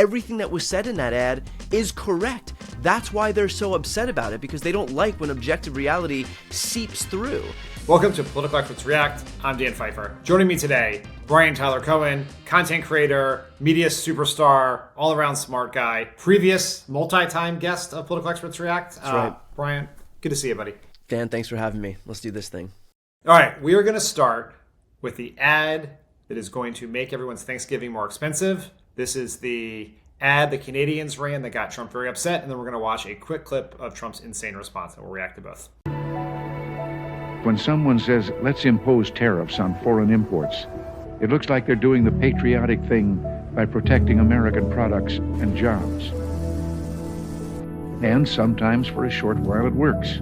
everything that was said in that ad is correct. That's why they're so upset about it, because they don't like when objective reality seeps through. Welcome to Political Experts React. I'm Dan Pfeiffer. Joining me today, Brian Tyler Cohen, content creator, media superstar, all-around smart guy, previous multi-time guest of Political Experts React. That's right. Brian, good to see you, buddy. Dan, thanks for having me. Let's do this thing. All right, we are going to start with the ad that is going to make everyone's Thanksgiving more expensive. This is the ad the Canadians ran that got Trump very upset, and then we're going to watch a quick clip of Trump's insane response, and we'll react to both. When someone says, let's impose tariffs on foreign imports, it looks like they're doing the patriotic thing by protecting American products and jobs. And sometimes for a short while it works,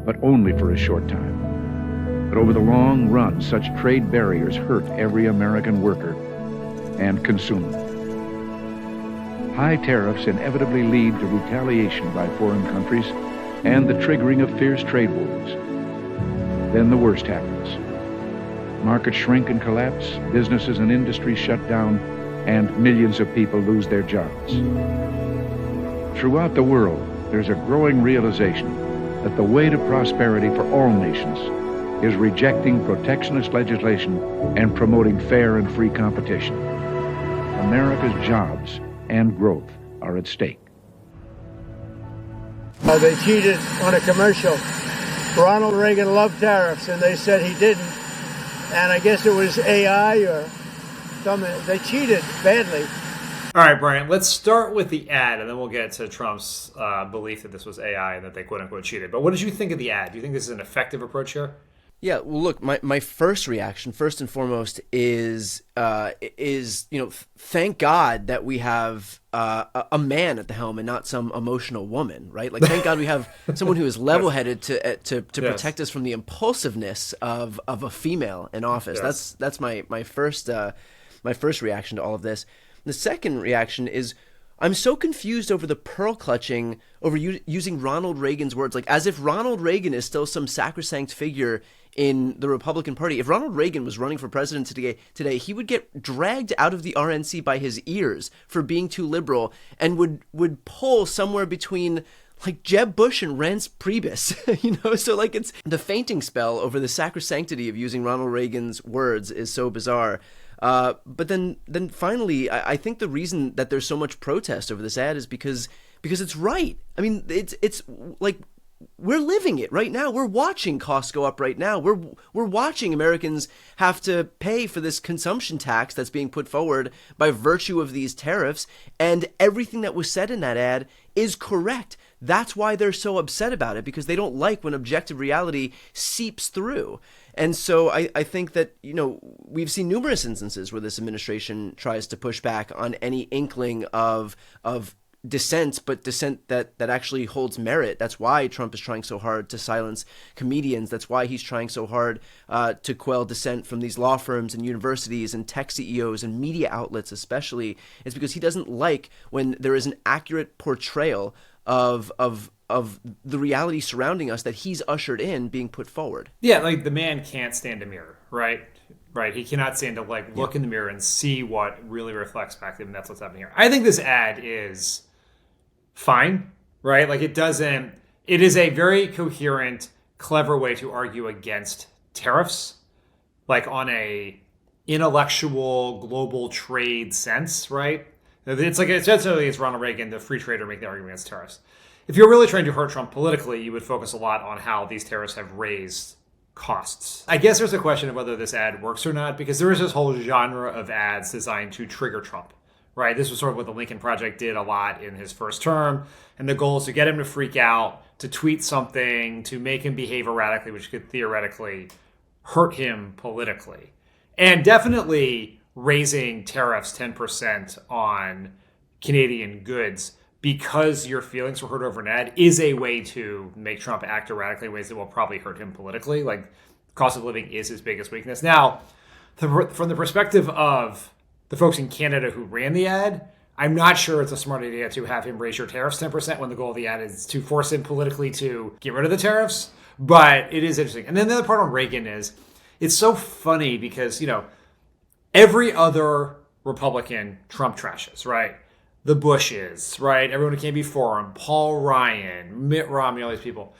but only for a short time. But over the long run, such trade barriers hurt every American worker and consumer. High tariffs inevitably lead to retaliation by foreign countries and the triggering of fierce trade wars. Then the worst happens. Markets shrink and collapse, businesses and industries shut down, and millions of people lose their jobs. Throughout the world, there's a growing realization that the way to prosperity for all nations is rejecting protectionist legislation and promoting fair and free competition. America's jobs and growth are at stake. They cheated on a commercial. Ronald Reagan loved tariffs, and they said he didn't. And I guess it was AI or something. They cheated badly. All right, Brian, let's start with the ad, and then we'll get to Trump's belief that this was AI and that they quote-unquote cheated. But what did you think of the ad? Do you think this is an effective approach here? Yeah, well, look, my first reaction, first and foremost, is thank God that we have a man at the helm and not some emotional woman, right? Like, thank God we have someone who is level-headed to protect us from the impulsiveness of a female in office. Yes. That's my first reaction to all of this. The second reaction is, I'm so confused over the pearl clutching over using Ronald Reagan's words, like as if Ronald Reagan is still some sacrosanct figure in the Republican Party. If Ronald Reagan was running for president today, he would get dragged out of the RNC by his ears for being too liberal and would poll somewhere between like Jeb Bush and Reince Priebus, So like it's the fainting spell over the sacrosanctity of using Ronald Reagan's words is so bizarre. But then finally, I think the reason that there's so much protest over this ad is because it's right. I mean, it's like we're living it right now. We're watching costs go up right now. We're watching Americans have to pay for this consumption tax that's being put forward by virtue of these tariffs, and everything that was said in that ad is correct. That's why they're so upset about it, because they don't like when objective reality seeps through. And so I think that, we've seen numerous instances where this administration tries to push back on any inkling of dissent, but dissent that actually holds merit. That's why Trump is trying so hard to silence comedians. That's why he's trying so hard to quell dissent from these law firms and universities and tech CEOs and media outlets especially. It's because he doesn't like when there is an accurate portrayal of the reality surrounding us that he's ushered in being put forward. Yeah, like the man can't stand a mirror, right? Right. He cannot stand to look in the mirror and see what really reflects back to him. And that's what's happening here. I think this ad is fine, right? Like it is a very coherent, clever way to argue against tariffs, like on a intellectual global trade sense, right? It's like essentially it's Ronald Reagan, the free trader, making the argument against tariffs. If you're really trying to hurt Trump politically, you would focus a lot on how these tariffs have raised costs. I guess there's a question of whether this ad works or not, because there is this whole genre of ads designed to trigger Trump, right? This was sort of what the Lincoln Project did a lot in his first term, and the goal is to get him to freak out, to tweet something, to make him behave erratically, which could theoretically hurt him politically. And definitely raising tariffs 10% on Canadian goods because your feelings were hurt over an ad is a way to make Trump act erratically in ways that will probably hurt him politically. Like, cost of living is his biggest weakness. Now, from the perspective of the folks in Canada who ran the ad, I'm not sure it's a smart idea to have him raise your tariffs 10% when the goal of the ad is to force him politically to get rid of the tariffs. But it is interesting. And then the other part on Reagan is, it's so funny because, every other Republican Trump trashes, right? the Bushes, right? Everyone who came before him, Paul Ryan, Mitt Romney, all these people.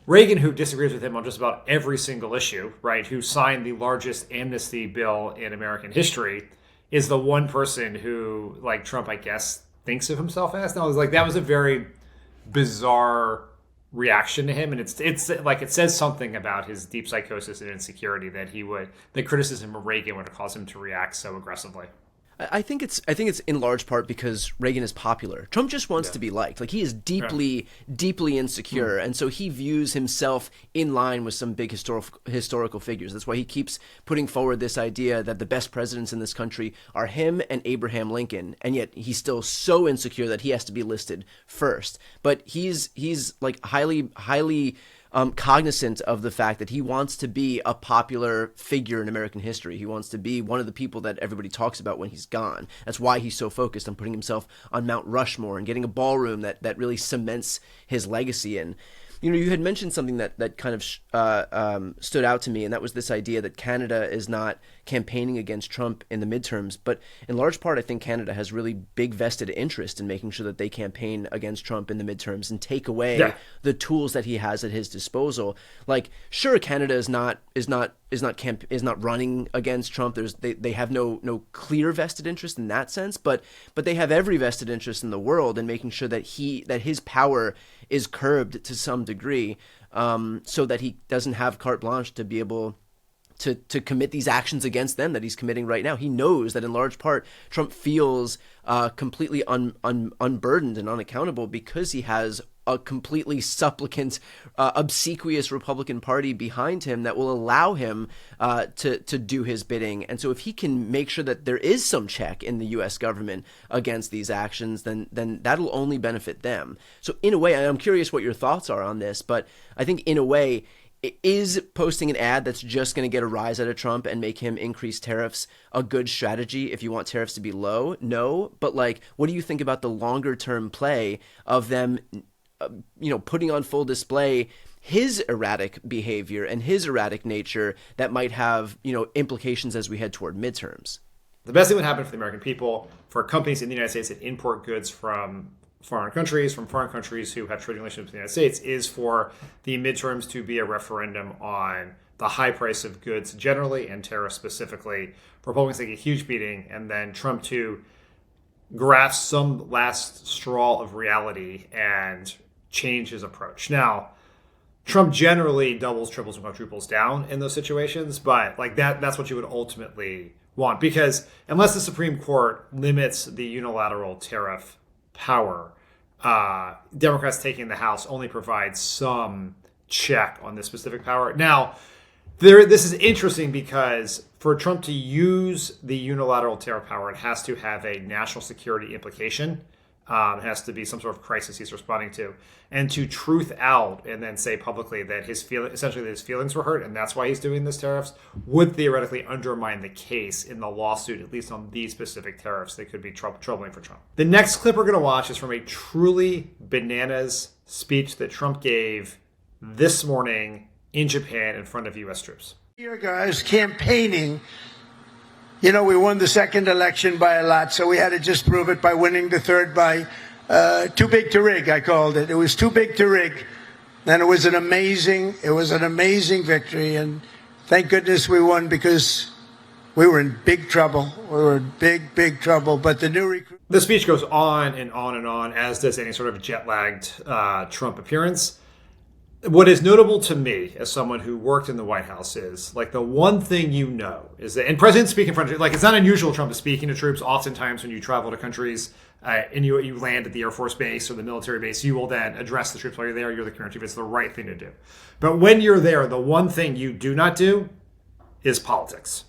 Reagan, who disagrees with him on just about every single issue, right, who signed the largest amnesty bill in American history, is the one person who, like Trump, I guess, thinks of himself as. Now, like that was a very bizarre reaction to him, and it's like it says something about his deep psychosis and insecurity that the criticism of Reagan would have caused him to react so aggressively. I think it's in large part because Reagan is popular. Trump just wants to be liked. Like he is deeply insecure, and so he views himself in line with some big historical figures. That's why he keeps putting forward this idea that the best presidents in this country are him and Abraham Lincoln, and yet he's still so insecure that he has to be listed first. But he's like highly cognizant of the fact that he wants to be a popular figure in American history. He wants to be one of the people that everybody talks about when he's gone. That's why he's so focused on putting himself on Mount Rushmore and getting a ballroom that really cements his legacy. And you had mentioned something that kind of stood out to me, and that was this idea that Canada is not campaigning against Trump in the midterms. But in large part, I think Canada has really big vested interest in making sure that they campaign against Trump in the midterms and take away the tools that he has at his disposal. Like, sure, Canada is not running against Trump. They have no clear vested interest in that sense, but they have every vested interest in the world in making sure that his power is curbed to some degree, so that he doesn't have carte blanche to be able to commit these actions against them that he's committing right now. He knows that in large part Trump feels completely unburdened and unaccountable because he has a completely supplicant, obsequious Republican Party behind him that will allow him to do his bidding. And so if he can make sure that there is some check in the U.S. government against these actions, then that'll only benefit them. So in a way, and I'm curious what your thoughts are on this, but I think in a way, is posting an ad that's just going to get a rise out of Trump and make him increase tariffs a good strategy if you want tariffs to be low? No. But like, what do you think about the longer term play of them putting on full display his erratic behavior and his erratic nature that might have, implications as we head toward midterms? The best thing would happen for the American people, for companies in the United States that import goods from foreign countries who have trading relationships with the United States, is for the midterms to be a referendum on the high price of goods generally and tariffs specifically. Republicans take a huge beating, and then Trump to grasp some last straw of reality and change his approach. Now, Trump generally doubles, triples, and quadruples down in those situations, but like that's what you would ultimately want, because unless the Supreme Court limits the unilateral tariff power, Democrats taking the House only provides some check on this specific power. Now, this is interesting because for Trump to use the unilateral tariff power, it has to have a national security implication. It has to be some sort of crisis he's responding to, and to truth out and then say publicly that his feelings were hurt and that's why he's doing this tariffs would theoretically undermine the case in the lawsuit, at least on these specific tariffs that could be troubling for Trump. The next clip we're going to watch is from a truly bananas speech that Trump gave this morning in Japan in front of U.S. troops. Here, guys, campaigning. We won the second election by a lot, so we had to just prove it by winning the third by too big to rig, I called it. It was too big to rig. And it was an amazing victory. And thank goodness we won, because we were in big trouble. We were in big trouble. But the new recruit. The speech goes on and on and on, as does any sort of jet-lagged Trump appearance. What is notable to me as someone who worked in the White House is, like, the one thing is that, and presidents speak in front of, like, it's not unusual Trump is speaking to troops. Oftentimes when you travel to countries and you land at the Air Force base or the military base, you will then address the troops while you're there. You're the commander chief. It's the right thing to do. But when you're there, the one thing you do not do is politics.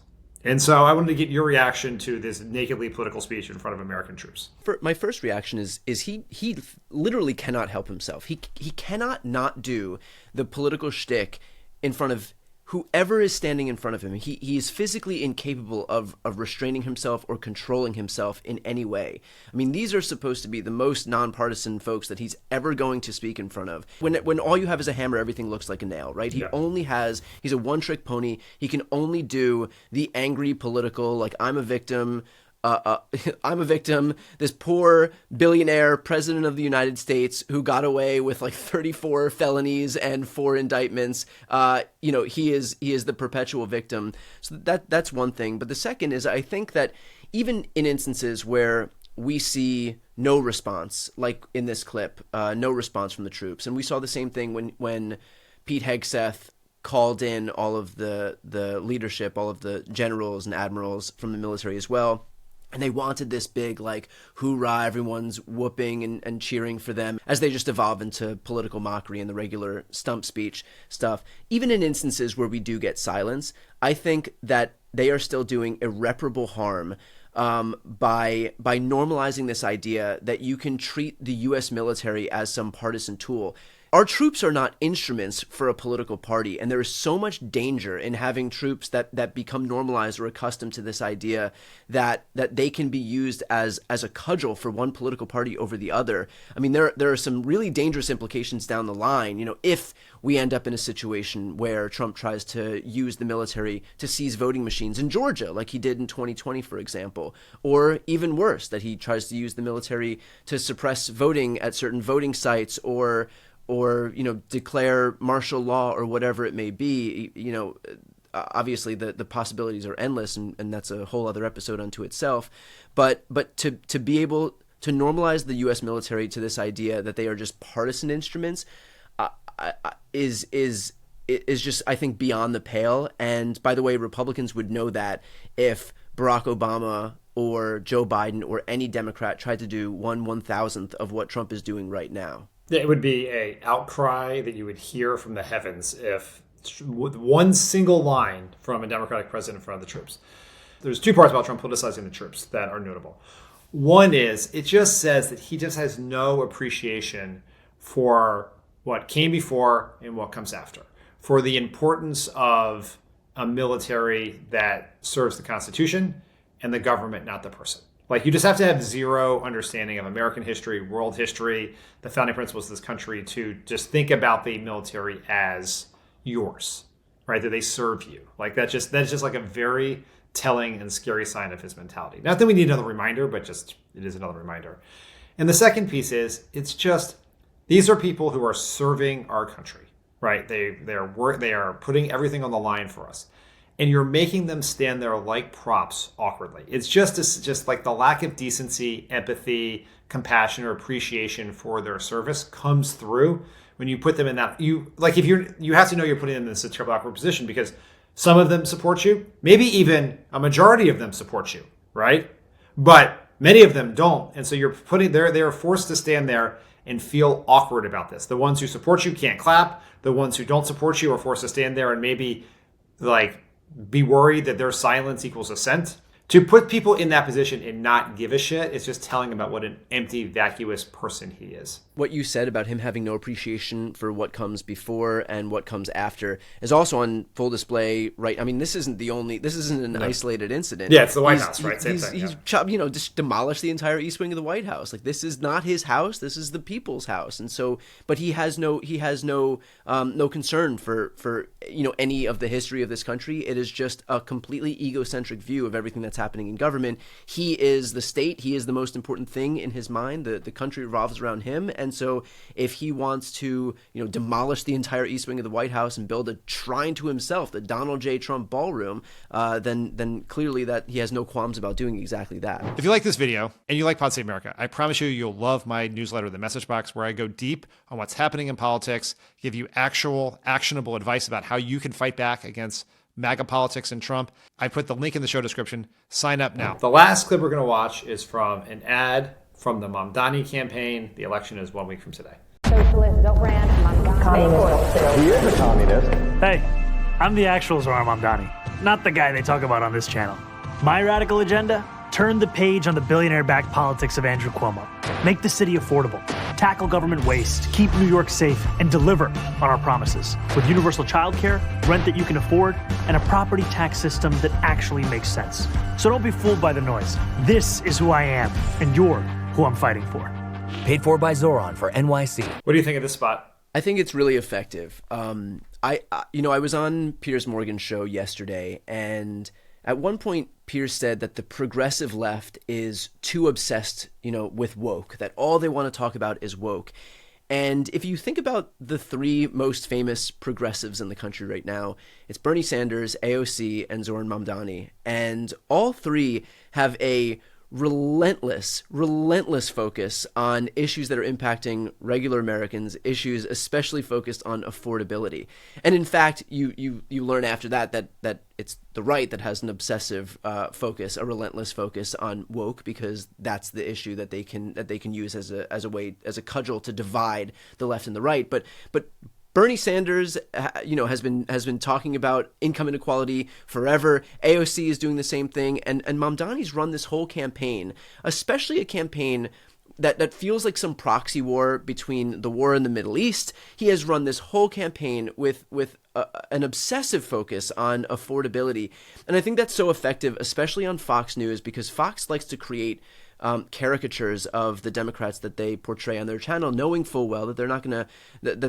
And so I wanted to get your reaction to this nakedly political speech in front of American troops. My first reaction is he literally cannot help himself. He cannot not do the political shtick in front of whoever is standing in front of him. He is physically incapable of restraining himself or controlling himself in any way. I mean, these are supposed to be the most nonpartisan folks that he's ever going to speak in front of. When all you have is a hammer, everything looks like a nail, right? He's a one-trick pony. He can only do the angry political, like, I'm a victim, I'm a victim. This poor billionaire president of the United States who got away with like 34 felonies and 4 indictments. He is the perpetual victim. So that's one thing. But the second is, I think that even in instances where we see no response, like in this clip, no response from the troops, and we saw the same thing when Pete Hegseth called in all of the leadership, all of the generals and admirals from the military as well. And they wanted this big, like, hoorah, everyone's whooping and cheering for them as they just evolve into political mockery and the regular stump speech stuff. Even in instances where we do get silence, I think that they are still doing irreparable harm by normalizing this idea that you can treat the U.S. military as some partisan tool. Our troops are not instruments for a political party, and there is so much danger in having troops that become normalized or accustomed to this idea that they can be used as a cudgel for one political party over the other. I mean, there are some really dangerous implications down the line, if we end up in a situation where Trump tries to use the military to seize voting machines in Georgia, like he did in 2020, for example, or even worse, that he tries to use the military to suppress voting at certain voting sites or declare martial law or whatever it may be. Obviously the possibilities are endless, and that's a whole other episode unto itself. But to be able to normalize the U.S. military to this idea that they are just partisan instruments is just, I think, beyond the pale. And by the way, Republicans would know that if Barack Obama or Joe Biden or any Democrat tried to do 1/1000th of what Trump is doing right now. It would be an outcry that you would hear from the heavens if with one single line from a Democratic president in front of the troops. There's 2 parts about Trump politicizing the troops that are notable. One is it just says that he just has no appreciation for what came before and what comes after, for the importance of a military that serves the Constitution and the government, not the person. Like, you just have to have zero understanding of American history, world history, the founding principles of this country to just think about the military as yours, right? That they serve you. Like, that's just like a very telling and scary sign of his mentality. Not that we need another reminder, but just it is another reminder. And the second piece is, it's just, these are people who are serving our country, right? They are putting everything on the line for us. And you're making them stand there like props awkwardly. It's just like the lack of decency, empathy, compassion, or appreciation for their service comes through when you put them in that. You have to know you're putting them in this terrible awkward position because some of them support you, maybe even a majority of them support you, right? But many of them don't, and so they're forced to stand there and feel awkward about this. The ones who support you can't clap. The ones who don't support you are forced to stand there and maybe be worried that their silence equals assent. To put people in that position and not give a shit is just telling about what an empty, vacuous person he is. What you said about him having no appreciation for what comes before and what comes after is also on full display, right? I mean, this isn't an isolated incident. Yeah, it's the White House, right? Same thing. He's just demolished the entire East Wing of the White House. Like, this is not his house. This is the people's house. And so, but he has no concern for any of the history of this country. It is just a completely egocentric view of everything that's happening in government. He is the state. He is the most important thing in his mind. The country revolves around him. And so if he wants to, demolish the entire East Wing of the White House and build a shrine to himself, the Donald J. Trump ballroom, then clearly that he has no qualms about doing exactly that. If you like this video and you like Pod Save America, I promise you'll love my newsletter, The Message Box, where I go deep on what's happening in politics, give you actual actionable advice about how you can fight back against MAGA politics and Trump. I put the link in the show description. Sign up now. The last clip we're going to watch is from an ad from the Mamdani campaign. The election is 1 week from today. Socialist Zohran Mamdani. Communist. He is a communist. Hey, I'm the actual Zohran Mamdani, not the guy they talk about on this channel. My radical agenda? Turn the page on the billionaire-backed politics of Andrew Cuomo. Make the city affordable. Tackle government waste. Keep New York safe. And deliver on our promises. With universal childcare, rent that you can afford, and a property tax system that actually makes sense. So don't be fooled by the noise. This is who I am, and you're who I'm fighting for. Paid for by Zohran for NYC. What do you think of this spot? I think it's really effective. I was on Piers Morgan's show yesterday, and At one point, Piers said that the progressive left is too obsessed, with woke, that all they want to talk about is woke. And if you think about the three most famous progressives in the country right now, it's Bernie Sanders, AOC, and Zohran Mamdani. And all three have a relentless focus on issues that are impacting regular Americans, issues especially focused on affordability. And in fact, you learn after that it's the right that has an obsessive focus, a relentless focus on woke, because that's the issue that they can use as a cudgel to divide the left and the right. But Bernie Sanders, has been talking about income inequality forever. AOC is doing the same thing, and Mamdani's run this whole campaign, especially a campaign that feels like some proxy war between the war in the Middle East. He has run this whole campaign with an obsessive focus on affordability, and I think that's so effective, especially on Fox News, because Fox likes to create caricatures of the Democrats that they portray on their channel, knowing full well that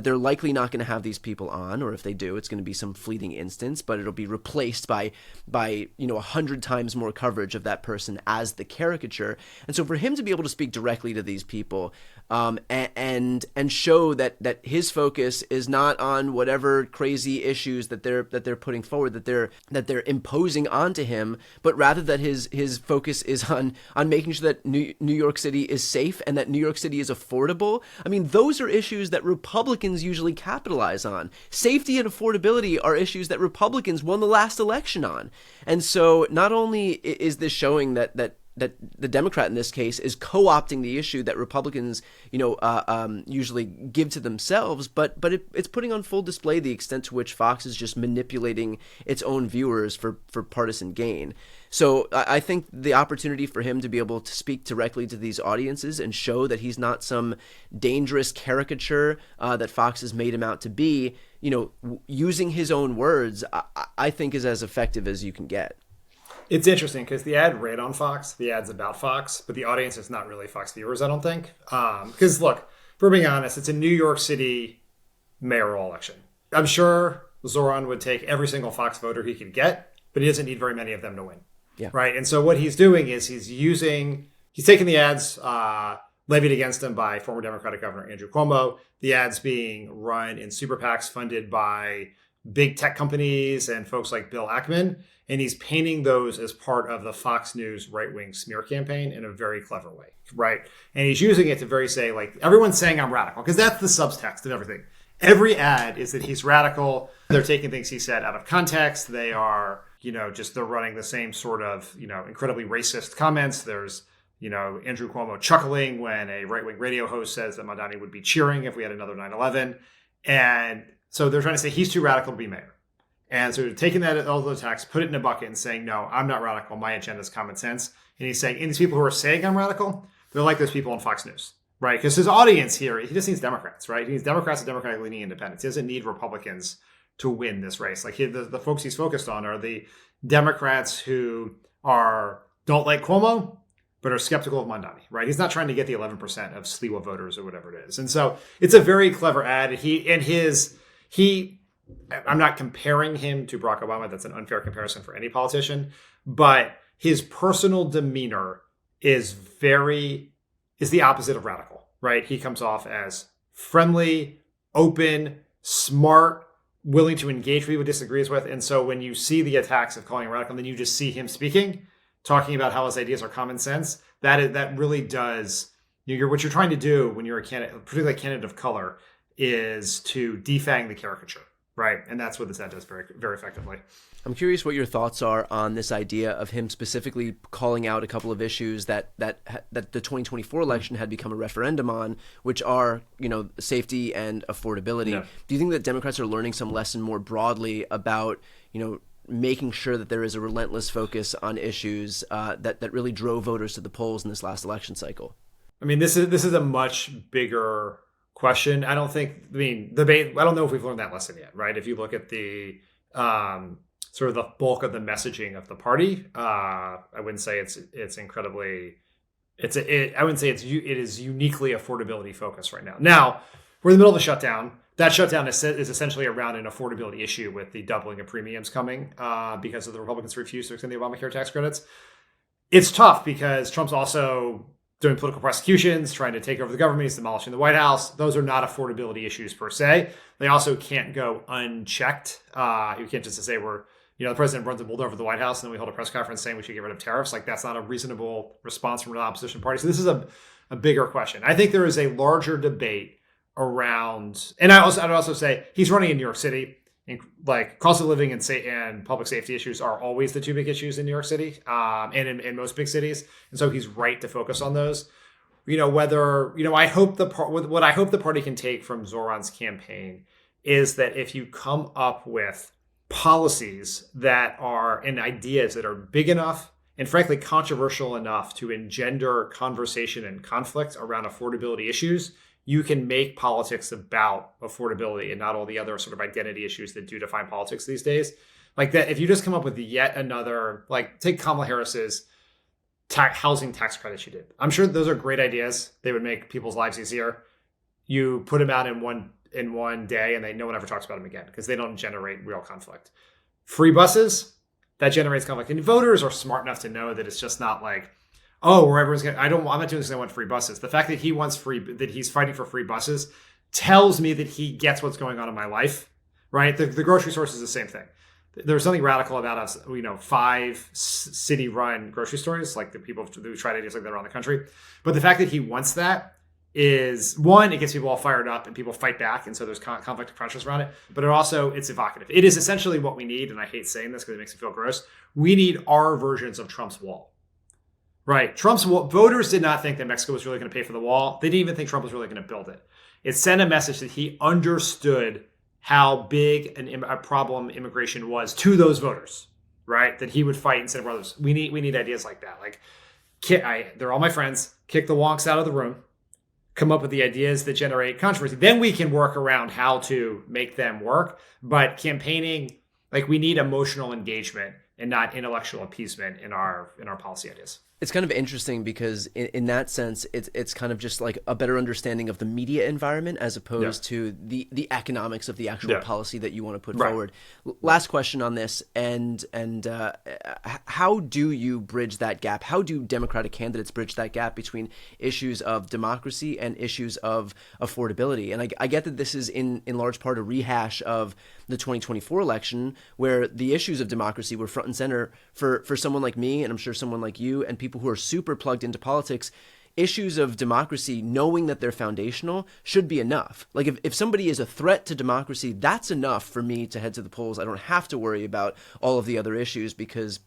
they're likely not gonna have these people on, or if they do, it's gonna be some fleeting instance, but it'll be replaced by 100 times more coverage of that person as the caricature. And so for him to be able to speak directly to these people, and show that his focus is not on whatever crazy issues that they're putting forward, that they're imposing onto him, but rather that his focus is on making sure that New York City is safe and that New York City is affordable. I mean, those are issues that Republicans usually capitalize on. Safety and affordability are issues that Republicans won the last election on. And so not only is this showing that the Democrat in this case is co-opting the issue that Republicans, usually give to themselves, but it's putting on full display the extent to which Fox is just manipulating its own viewers for partisan gain. So I think the opportunity for him to be able to speak directly to these audiences and show that he's not some dangerous caricature that Fox has made him out to be, using his own words, I think is as effective as you can get. It's interesting because the ad ran on Fox. The ad's about Fox, but the audience is not really Fox viewers, I don't think. Because look, for being honest, it's a New York City mayoral election. I'm sure Zohran would take every single Fox voter he could get, but he doesn't need very many of them to win. Yeah. Right. And so what he's doing is he's taking the ads levied against him by former Democratic Governor Andrew Cuomo, the ads being run in super PACs funded by big tech companies and folks like Bill Ackman. And he's painting those as part of the Fox News right-wing smear campaign in a very clever way, right? And he's using it to say, like, everyone's saying I'm radical, because that's the subtext of everything. Every ad is that he's radical. They're taking things he said out of context. They are, they're running the same sort of, incredibly racist comments. There's, Andrew Cuomo chuckling when a right-wing radio host says that Mamdani would be cheering if we had another 9/11. And so they're trying to say he's too radical to be mayor. And so taking that, all those attacks, put it in a bucket and saying, no, I'm not radical. My agenda is common sense. And he's saying, and these people who are saying I'm radical, they're like those people on Fox News, right? Because his audience here, he just needs Democrats, right? He needs Democrats and Democratic leaning independents. He doesn't need Republicans to win this race. Like the folks he's focused on are the Democrats who don't like Cuomo, but are skeptical of Mamdani, right? He's not trying to get the 11% of Sliwa voters or whatever it is. And so it's a very clever ad. I'm not comparing him to Barack Obama. That's an unfair comparison for any politician. But his personal demeanor is the opposite of radical, right? He comes off as friendly, open, smart, willing to engage with people he disagrees with. And so when you see the attacks of calling him radical, then you just see him talking about how his ideas are common sense. That really does. What you're trying to do when you're a candidate, particularly a candidate of color, is to defang the caricature. Right. And that's what this ad does very, very effectively. I'm curious what your thoughts are on this idea of him specifically calling out a couple of issues that the 2024 election had become a referendum on, which are, safety and affordability. Yeah. Do you think that Democrats are learning some lesson more broadly about, making sure that there is a relentless focus on issues that really drove voters to the polls in this last election cycle? I mean, this is a much bigger question. I don't know if we've learned that lesson yet, right? If you look at the sort of the bulk of the messaging of the party, I wouldn't say it is uniquely affordability focused right now. Now, we're in the middle of a shutdown. that shutdown is essentially around an affordability issue with the doubling of premiums coming because of the Republicans' refuse to extend the Obamacare tax credits. It's tough because Trump's also doing political prosecutions, trying to take over the government, he's demolishing the White House. Those are not affordability issues per se. They also can't go unchecked. You can't just say the president runs a bulldozer over the White House and then we hold a press conference saying we should get rid of tariffs. Like, that's not a reasonable response from an opposition party. So this is a bigger question. I think there is a larger debate around, and I'd also say he's running in New York City. Like, cost of living and public safety issues are always the two big issues in New York City, and in most big cities. And so he's right to focus on those. I hope what I hope the party can take from Zohran's campaign is that if you come up with policies and ideas that are big enough and frankly controversial enough to engender conversation and conflict around affordability issues, you can make politics about affordability and not all the other sort of identity issues that do define politics these days. Like that, if you just come up with yet another, like take Kamala Harris's housing tax credit she did. I'm sure those are great ideas. They would make people's lives easier. You put them out in one day and no one ever talks about them again because they don't generate real conflict. Free buses, that generates conflict. And voters are smart enough to know that it's just not like, oh, where everyone's going. I'm not doing this because I want free buses. The fact that he's fighting for free buses tells me that he gets what's going on in my life, right? The grocery store is the same thing. There's something radical about us, 5 city-run grocery stores, like the people who tried ideas like that around the country. But the fact that he wants that is, one, it gets people all fired up and people fight back, and so there's conflict of conscience around it. But it's evocative. It is essentially what we need, and I hate saying this because it makes me feel gross. We need our versions of Trump's wall. Right. Trump's voters did not think that Mexico was really going to pay for the wall. They didn't even think Trump was really going to build it. It sent a message that he understood how big a problem immigration was to those voters, right? That he would fight instead of others. We need ideas like that. Like, they're all my friends. Kick the wonks out of the room. Come up with the ideas that generate controversy. Then we can work around how to make them work. But campaigning, like, we need emotional engagement and not intellectual appeasement in our policy ideas. It's kind of interesting because in that sense, it's kind of just like a better understanding of the media environment as opposed to the economics of the actual policy that you want to put forward. Last question on this, and how do you bridge that gap? How do Democratic candidates bridge that gap between issues of democracy and issues of affordability? And I get that this is in large part a rehash of the 2024 election, where the issues of democracy were front and center for someone like me, and I'm sure someone like you, and people who are super plugged into politics. Issues of democracy, knowing that they're foundational, should be enough. Like, if somebody is a threat to democracy, that's enough for me to head to the polls. I don't have to worry about all of the other issues because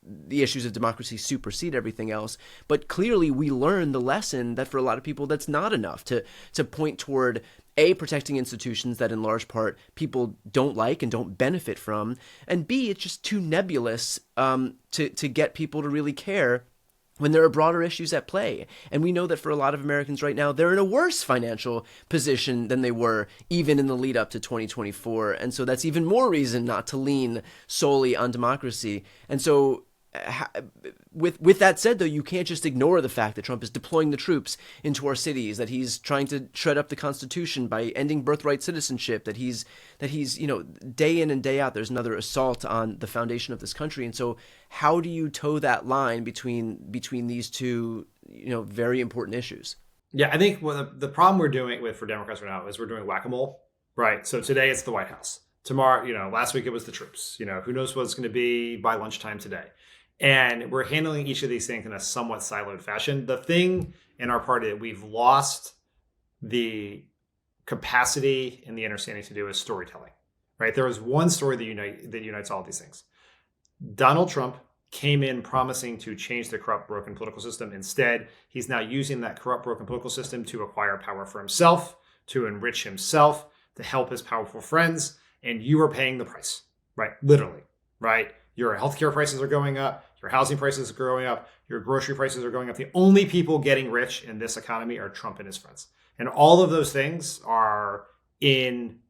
the issues of democracy supersede everything else. But clearly we learned the lesson that for a lot of people, that's not enough to point toward A, protecting institutions that in large part people don't like and don't benefit from, and B, it's just too nebulous to get people to really care when there are broader issues at play. And we know that for a lot of Americans right now, they're in a worse financial position than they were even in the lead up to 2024. And so that's even more reason not to lean solely on democracy. And so with that said, though, you can't just ignore the fact that Trump is deploying the troops into our cities, that he's trying to shred up the Constitution by ending birthright citizenship, that he's day in and day out, there's another assault on the foundation of this country. And so how do you toe that line between these two, very important issues? Yeah, I think the problem we're doing for Democrats right now is we're doing whack-a-mole, right? So today it's the White House. Tomorrow, last week it was the troops. Who knows what it's going to be by lunchtime today. And we're handling each of these things in a somewhat siloed fashion. The thing in our party that we've lost the capacity and the understanding to do is storytelling, right? There is one story that unites all of these things. Donald Trump came in promising to change the corrupt, broken political system. Instead, he's now using that corrupt, broken political system to acquire power for himself, to enrich himself, to help his powerful friends. And you are paying the price, right? Literally, right? Your healthcare prices are going up. Your housing prices are going up. Your grocery prices are going up. The only people getting rich in this economy are Trump and his friends. And all of those things that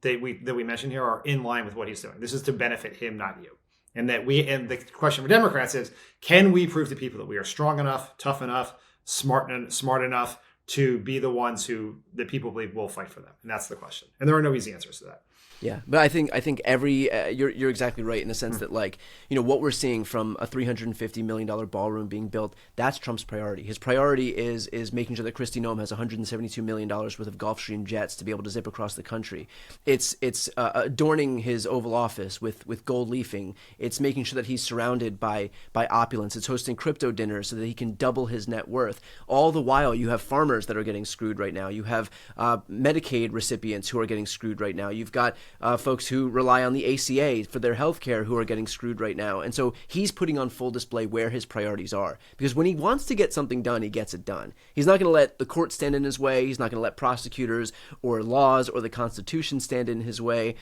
we mentioned here are in line with what he's doing. This is to benefit him, not you. And the question for Democrats is, can we prove to people that we are strong enough, tough enough, smart enough to be the ones who the people believe will fight for them? And that's the question. And there are no easy answers to that. Yeah, but I think every you're exactly right in the sense that, like, you know, what we're seeing from a $350 million ballroom being built, that's Trump's priority. His priority is making sure that Kristi Noem has $172 million worth of Gulfstream jets to be able to zip across the country. It's adorning his Oval Office with gold leafing. It's making sure that he's surrounded by opulence. It's hosting crypto dinners so that he can double his net worth. All the while, you have farmers that are getting screwed right now. You have Medicaid recipients who are getting screwed right now. You've got folks who rely on the ACA for their health care who are getting screwed right now. And so he's putting on full display where his priorities are. Because when he wants to get something done, he gets it done. He's not going to let the court stand in his way. He's not going to let prosecutors or laws or the Constitution stand in his way.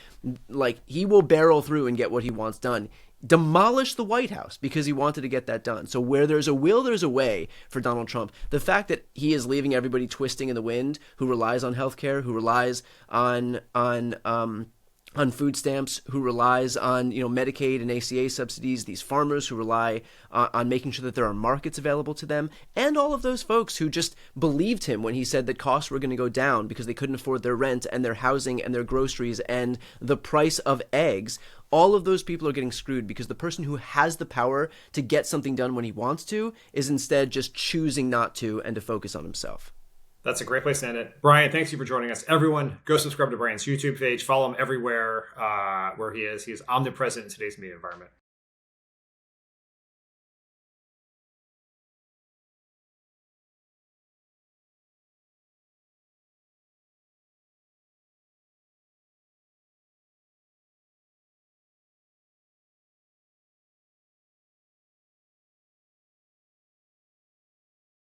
Like, he will barrel through and get what he wants done. Demolish the White House because he wanted to get that done. So where there's a will, there's a way for Donald Trump. The fact that he is leaving everybody twisting in the wind who relies on healthcare, who relies on food stamps, who relies on, you know, Medicaid and ACA subsidies, these farmers who rely on making sure that there are markets available to them, and all of those folks who just believed him when he said that costs were going to go down because they couldn't afford their rent and their housing and their groceries and the price of eggs. All of those people are getting screwed because the person who has the power to get something done when he wants to is instead just choosing not to and to focus on himself. That's a great place to end it. Brian, thanks you for joining us. Everyone, go subscribe to Brian's YouTube page. Follow him everywhere where he is. He is omnipresent in today's media environment.